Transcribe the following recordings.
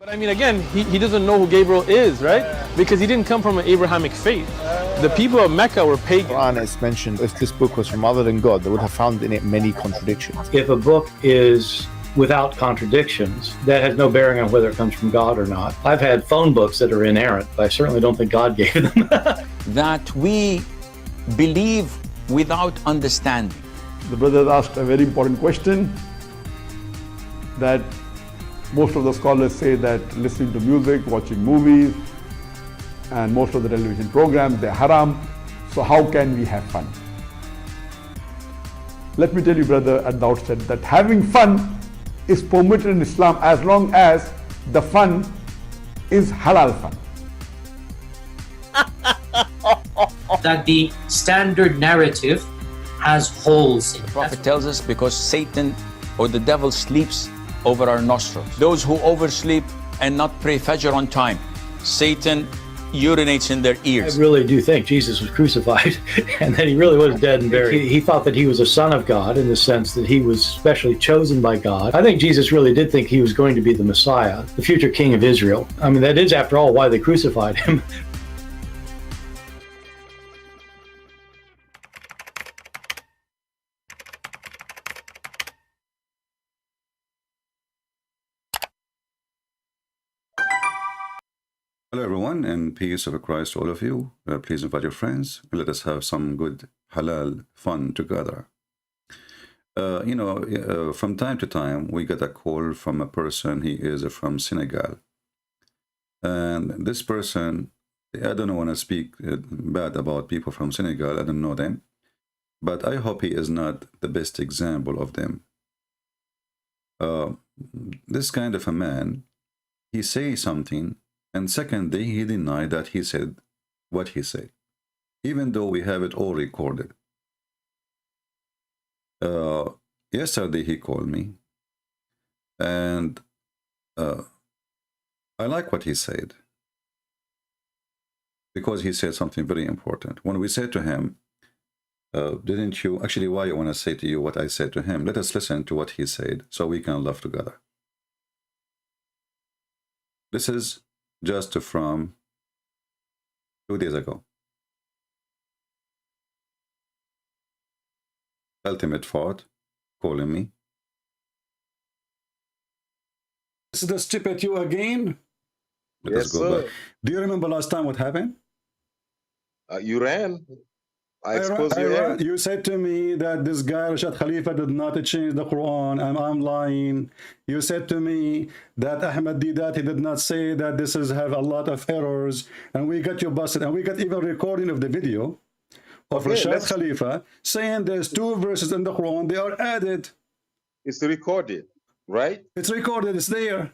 But I mean, again, he doesn't know who Gabriel is, right? Because he didn't come from an Abrahamic faith. The people of Mecca were pagan. Quran is mentioned, if this book was from other than God, they would have found in it many contradictions. If a book is without contradictions, that has no bearing on whether it comes from God or not. I've had phone books that are inerrant, but I certainly don't think God gave them. That we believe without understanding. The brother asked a very important question, that most of the scholars say that listening to music, watching movies, and most of the television programs, they're haram. So how can we have fun? Let me tell you, brother, at the outset, that having fun is permitted in Islam as long as the fun is halal fun. That the standard narrative has holes in it. The Prophet tells us because Satan or the devil sleeps over our nostrils. Those who oversleep and not pray Fajr on time, Satan urinates in their ears. I really do think Jesus was crucified and that he really was dead and buried. He thought that he was a son of God in the sense that he was specially chosen by God. I think Jesus really did think he was going to be the Messiah, the future king of Israel. I mean, that is, after all, why they crucified him. Hello everyone, and peace of Christ to all of you. Please invite your friends and let us have some good halal fun together. From time to time we get a call from a person. He is from Senegal, and this person, I don't want to speak bad about people from Senegal. I don't know them, but I hope he is not the best example of them. This kind of a man, he says something, and secondly, he denied that he said what he said, even though we have it all recorded. Yesterday he called me, and I like what he said, because he said something very important. When we said to him, didn't you, actually why I want to say to you what I said to him, let us listen to what he said so we can laugh together. This is just from 2 days ago. Ultimate Fought calling me. This is the step at you again. Yes, sir. Do you remember last time what happened? You ran. I exposed you. Ran. You said to me that this guy Rashad Khalifa did not change the Quran, and I'm lying. You said to me that Ahmed Didat, he did not say that this is have a lot of errors, and we got you busted, and we got even recording of the video of Rashad Khalifa saying there's 2 verses in the Quran, they are added. It's recorded, right? It's recorded, it's there.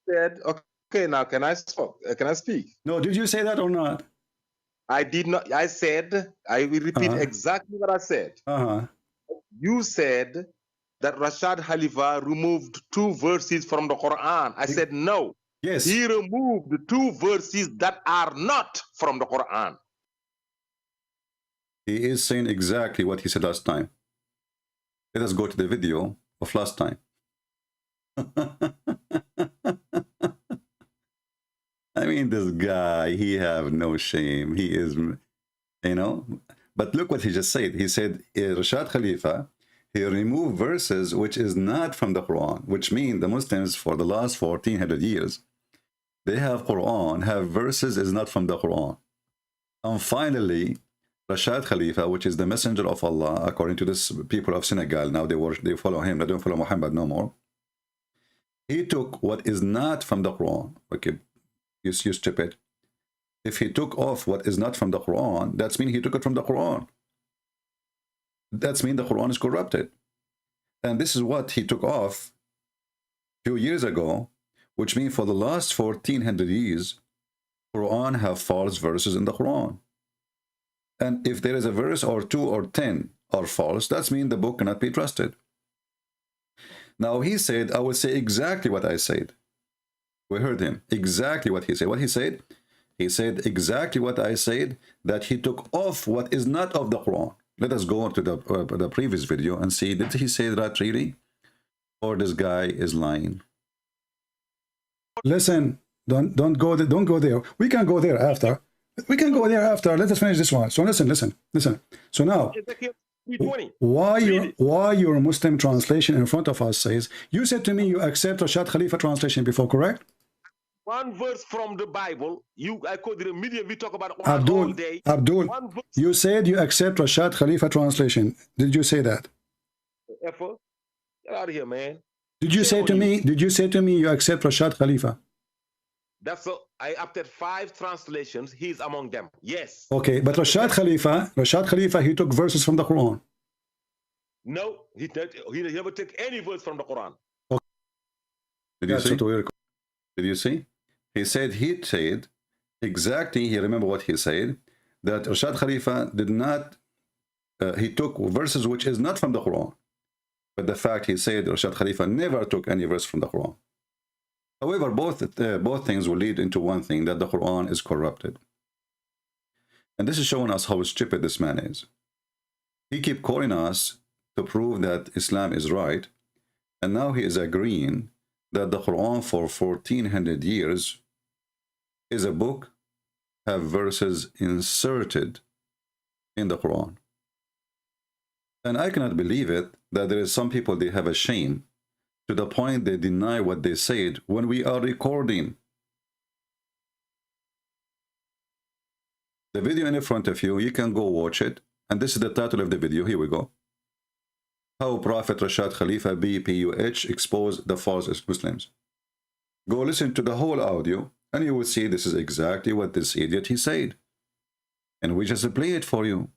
Said, okay, now can I speak? No, did you say that or not? I did not. I said, I will repeat exactly what I said. You said that Rashad Khalifa removed 2 verses from the Quran. I said no. Yes. He removed 2 verses that are not from the Quran. He is saying exactly what he said last time. Let us go to the video of last time. I mean, this guy, he have no shame. He is, but look what he just said. He said, Rashad Khalifa, he removed verses which is not from the Quran, which means the Muslims for the last 1400 years, they have Quran, have verses is not from the Quran. And finally, Rashad Khalifa, which is the messenger of Allah, according to this people of Senegal, now they follow him, they don't follow Muhammad no more. He took what is not from the Quran. Okay. You stupid. If he took off what is not from the Quran, that's mean he took it from the Quran. That's mean the Quran is corrupted. And this is what he took off a few years ago, which means for the last 1400 years, Quran have false verses in the Quran. And if there is a verse or 2 or 10 are false, that's mean the book cannot be trusted. Now he said, I will say exactly what I said. We heard him exactly what he said. What he said? He said exactly what I said, that he took off what is not of the Quran. Let us go on to the previous video and see, did he say that really? Or this guy is lying? Listen, don't go there. Don't go there. We can go there after. We can go there after. Let us finish this one. So listen. So now, why your Muslim translation in front of us says, you said to me you accept Rashad Khalifa translation before, correct? One verse from the Bible. I quote the media. We talk about Quran all day. Abdul, you said you accept Rashad Khalifa translation. Did you say that? Get out of here, man. Did you say to me? Did you say to me you accept Rashad Khalifa? That's so. I opted 5 translations. He's among them. Yes. Okay, but Rashad Khalifa, he took verses from the Quran. No, he never took any verse from the Quran. Okay. Did you see? He said exactly. He remember what he said, that Rashad Khalifa did not. He took verses which is not from the Quran. But the fact he said Rashad Khalifa never took any verse from the Quran. However, both things will lead into one thing, that the Quran is corrupted. And this is showing us how stupid this man is. He keep calling us to prove that Islam is right, and now he is agreeing that the Quran for 1400 years is a book, have verses inserted in the Quran. And I cannot believe it, that there is some people, they have a shame to the point they deny what they said when we are recording. The video in front of you, you can go watch it. And this is the title of the video. Here we go. How Prophet Rashad Khalifa BPUH exposed the false Muslims. Go listen to the whole audio and you will see this is exactly what this idiot he said. And we just play it for you.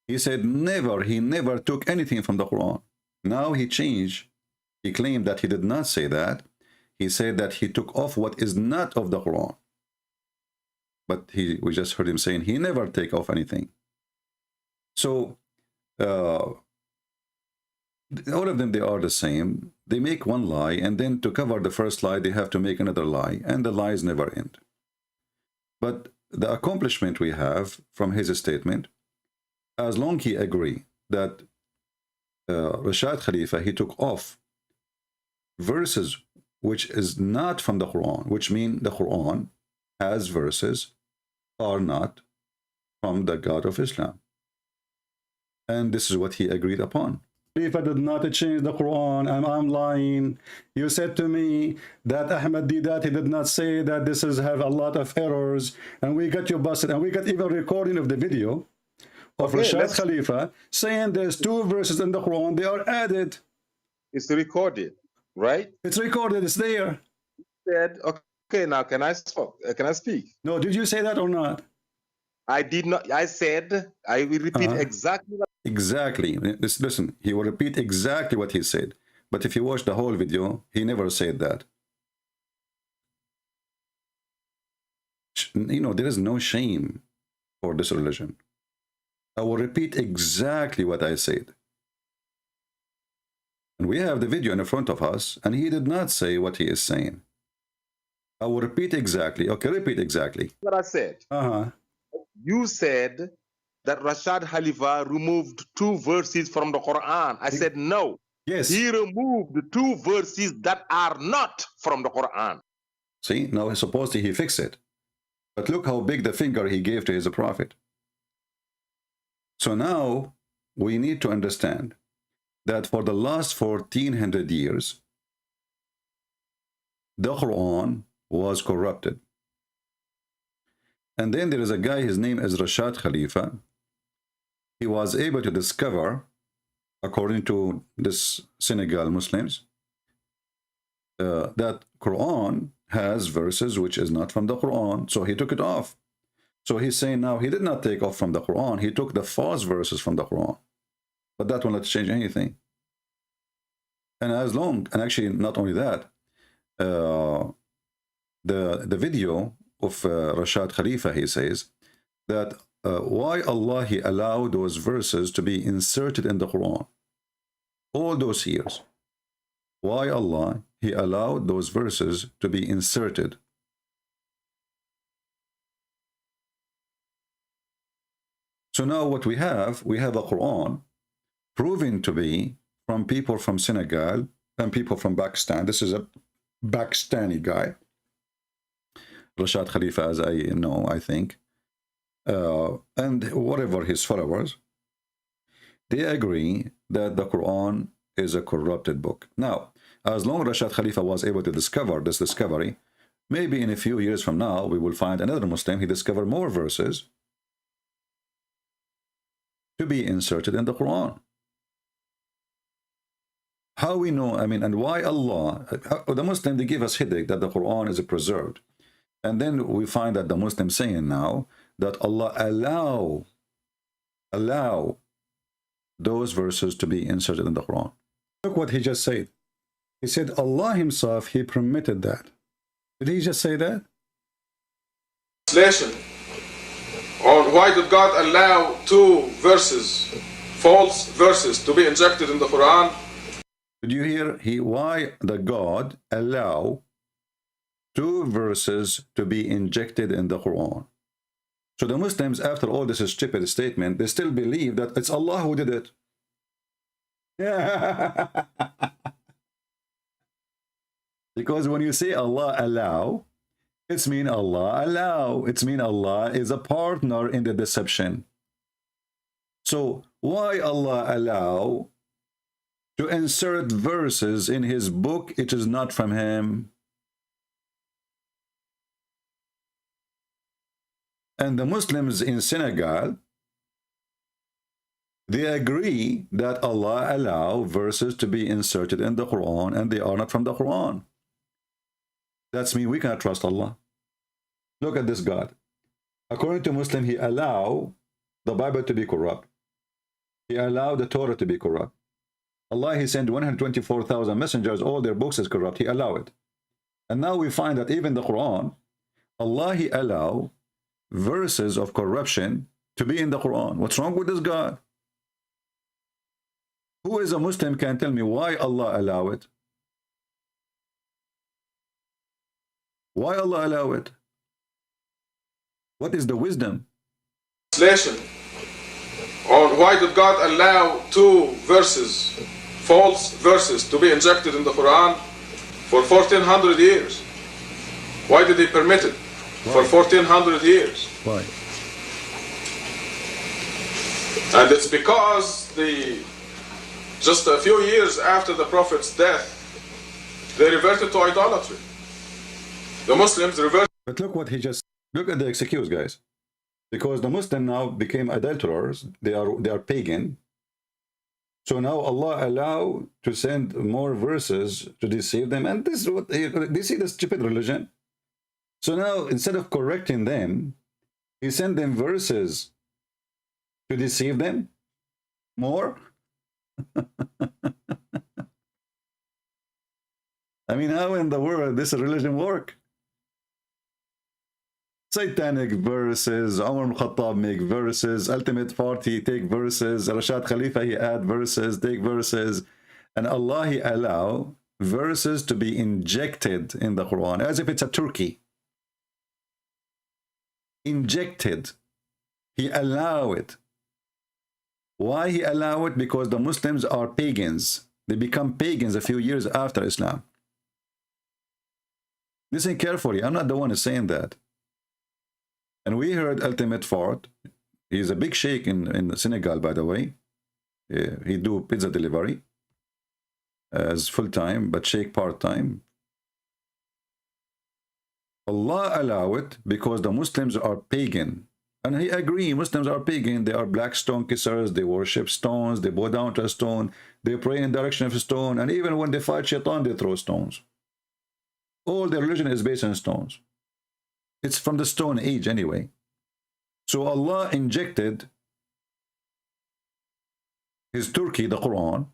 He said he never took anything from the Quran. Now he changed. He claimed that he did not say that. He said that he took off what is not of the Quran. But we just heard him saying he never take off anything. So all of them, they are the same. They make one lie, and then to cover the first lie, they have to make another lie, and the lies never end. But the accomplishment we have from his statement, as long he agree that Rashad Khalifa, he took off verses which is not from the Quran, which mean the Quran has verses are not from the God of Islam. And this is what he agreed upon. If I did not change the Quran and I'm lying, you said to me that Ahmed Didat, he did not say that this is have a lot of errors, and we got you busted, and we got even recording of the video of Rashad Khalifa saying there's 2 verses in the Quran, they are added. It's recorded, right? It's recorded, it's there. Said, okay, now can I speak? No, did you say that or not? I did not. I said, I will repeat exactly what. Exactly. Listen, he will repeat exactly what he said. But if you watch the whole video, he never said that. You know, there is no shame for this religion. I will repeat exactly what I said. And we have the video in front of us, and he did not say what he is saying. I will repeat exactly. Okay, repeat exactly. What I said. You said that Rashad Khalifa removed 2 verses from the Quran. I said no. Yes. He removed 2 verses that are not from the Quran. See, now supposedly he fixed it. But look how big the finger he gave to his prophet. So now we need to understand that for the last 1400 years, the Quran was corrupted. And then there is a guy, his name is Rashad Khalifa. He was able to discover, according to this Senegal Muslims, that Quran has verses which is not from the Quran. So he took it off. So he's saying now he did not take off from the Quran. He took the false verses from the Quran. But that will not change anything. And as long, and actually not only that, the video of Rashad Khalifa, he says that why Allah he allowed those verses to be inserted in the Quran all those years. Why Allah he allowed those verses to be inserted. So now what we have a Quran proven to be from people from Senegal and people from Pakistan. This is a Pakistani guy, Rashad Khalifa, as I know, I think, and whatever his followers, they agree that the Quran is a corrupted book. Now, as long as Rashad Khalifa was able to discover this discovery, maybe in a few years from now, we will find another Muslim, he discovered more verses to be inserted in the Quran. How we know, I mean, and why Allah, the Muslim, they give us headache that the Quran is preserved. And then we find that the Muslim saying now that Allah allow those verses to be inserted in the Quran. Look what he just said. He said Allah himself, he permitted that. Did he just say that? Translation on why did God allow two verses, false verses, to be injected in the Quran? Did you hear? Why the God allow two verses to be injected in the Quran? So the Muslims, after all this stupid statement, they still believe that it's Allah who did it. Yeah. Because when you say Allah allow, it's mean Allah allow. It's mean Allah is a partner in the deception. So why Allah allow to insert verses in his book? It is not from him. And the Muslims in Senegal, they agree that Allah allow verses to be inserted in the Quran, and they are not from the Quran. That's mean we cannot trust Allah. Look at this God. According to Muslim, he allow the Bible to be corrupt. He allowed the Torah to be corrupt. Allah, he sent 124,000 messengers, all their books is corrupt. He allowed it. And now we find that even the Quran, Allah, he allow verses of corruption to be in the Quran. What's wrong with this God? Who is a Muslim can tell me why Allah allow it? Why Allah allow it? What is the wisdom? Translation on why did God allow two verses, false verses, to be injected in the Quran for 1400 years? Why did he permit it for 1400 years? Why? And it's because just a few years after the Prophet's death, they reverted to idolatry. The Muslims reverted. But look what he just, look at the excuse, guys. Because the Muslim now became adulterers, they are pagan. So now Allah allow to send more verses to deceive them. And this is what they see, the stupid religion. So now instead of correcting them, he sent them verses to deceive them more. I mean, how in the world this religion work? Satanic verses, Umar al-Khattab make verses, Ultimate Party take verses, Rashad Khalifa he add verses, take verses, and Allah he allow verses to be injected in the Quran as if it's a turkey. Injected. He allow it. Why he allow it? Because the Muslims are pagans. They become pagans a few years after Islam. Listen carefully. I'm not the one who's saying that. And we heard Ultimate Fort. He's a big sheikh in Senegal, by the way. He do pizza delivery as full-time, but sheikh part-time. Allah allow it because the Muslims are pagan. And he agree, Muslims are pagan. They are black stone kissers. They worship stones. They bow down to a stone. They pray in the direction of a stone. And even when they fight shaitan, they throw stones. All their religion is based on stones. It's from the Stone Age anyway. So Allah injected his Turkey, the Quran,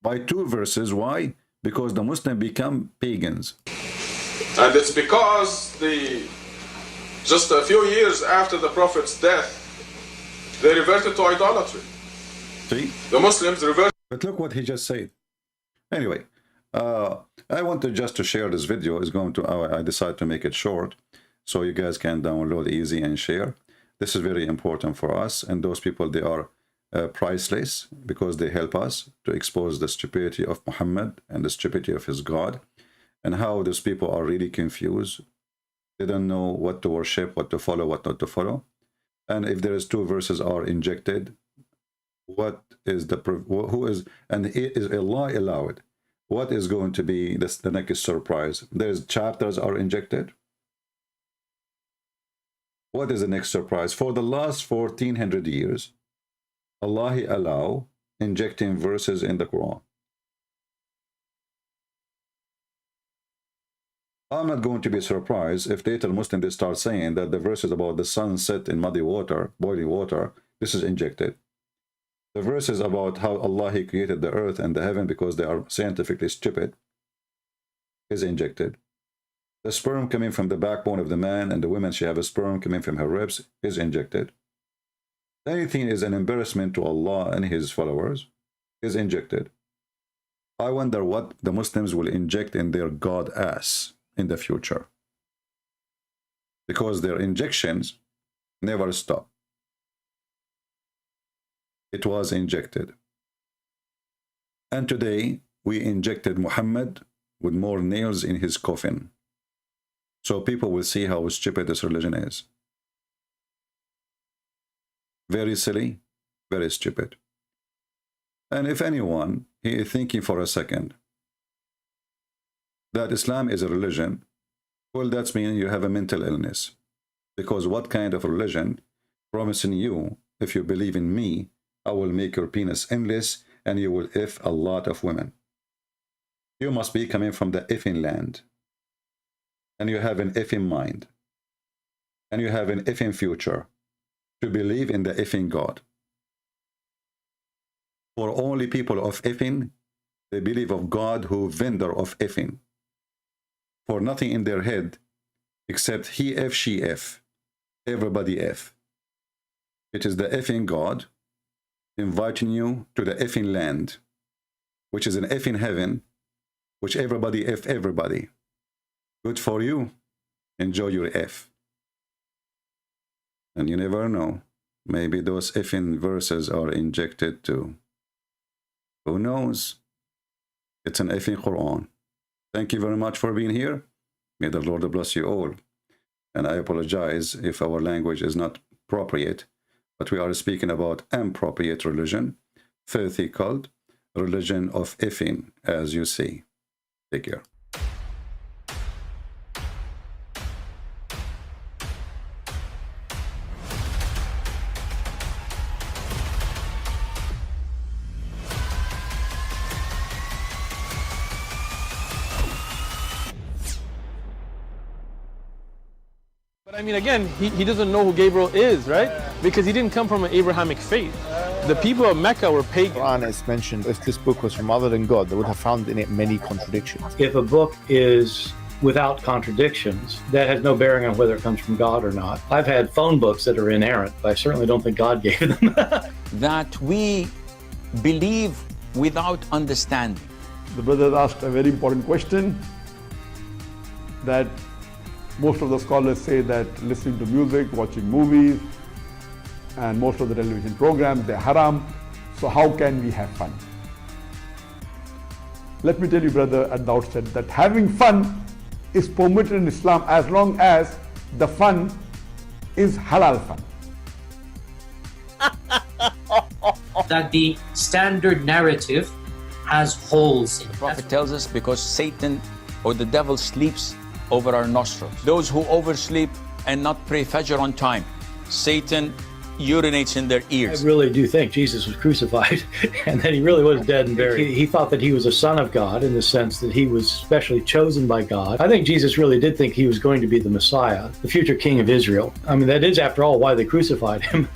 by two verses. Why? Because the Muslims become pagans. And it's because just a few years after the Prophet's death, they reverted to idolatry. See? The Muslims reverted. But look what he just said. Anyway, I wanted just to share this video. I decided to make it short so you guys can download easy and share. This is very important for us, and those people, they are priceless because they help us to expose the stupidity of Muhammad and the stupidity of his God. and how those people are really confused. They don't know what to worship, what to follow, what not to follow. And if there is two verses are injected, what is the who is, and is Allah allowed? What is going to be the next surprise? There's chapters are injected. What is the next surprise? For the last 1400 years, Allah allow injecting verses in the Quran. I'm not going to be surprised if later Muslims they start saying that the verses about the sun set in muddy water, boiling water, this is injected. The verses about how Allah He created the earth and the heaven because they are scientifically stupid is injected. The sperm coming from the backbone of the man and the woman, she have a sperm coming from her ribs, is injected. Anything is an embarrassment to Allah and His followers is injected. I wonder what the Muslims will inject in their God ass in the future, because their injections never stop. It was injected, and today we injected Muhammad with more nails in his coffin, so people will see how stupid this religion is. Very silly, very stupid. And if anyone he is thinking for a second that Islam is a religion, well, that's mean you have a mental illness. Because what kind of religion promising you, if you believe in me, I will make your penis endless and you will F a lot of women? You must be coming from the effing land. And you have an effing mind. And you have an effing future to believe in the effing God. For only people of effing, they believe of God who vendor of effing. For nothing in their head except he F, she F, everybody F. It is the effing God inviting you to the effing land, which is an effing heaven, which everybody F everybody. Good for you. Enjoy your F. And you never know. Maybe those effing verses are injected too. Who knows? It's an effing Quran. Thank you very much for being here. May the Lord bless you all. And I apologize if our language is not appropriate, but we are speaking about appropriate religion, filthy cult, religion of effing, as you see. Take care. I mean, again, he doesn't know who Gabriel is, right? Because he didn't come from an Abrahamic faith. The people of Mecca were pagan. The Quran is mentioned, if this book was from other than God, they would have found in it many contradictions. If a book is without contradictions, that has no bearing on whether it comes from God or not. I've had phone books that are inerrant, but I certainly don't think God gave them. That we believe without understanding. The brother asked a very important question, that most of the scholars say that listening to music, watching movies, and most of the television programs, they're haram. So how can we have fun? Let me tell you, brother, at the outset, that having fun is permitted in Islam as long as the fun is halal fun. That the standard narrative has holes in it. The Prophet tells us because Satan or the devil sleeps over our nostrils. Those who oversleep and not pray Fajr on time, Satan urinates in their ears. I really do think Jesus was crucified and that he really was dead and buried. He thought that he was a son of God in the sense that he was specially chosen by God. I think Jesus really did think he was going to be the Messiah, the future king of Israel. I mean, that is, after all, why they crucified him.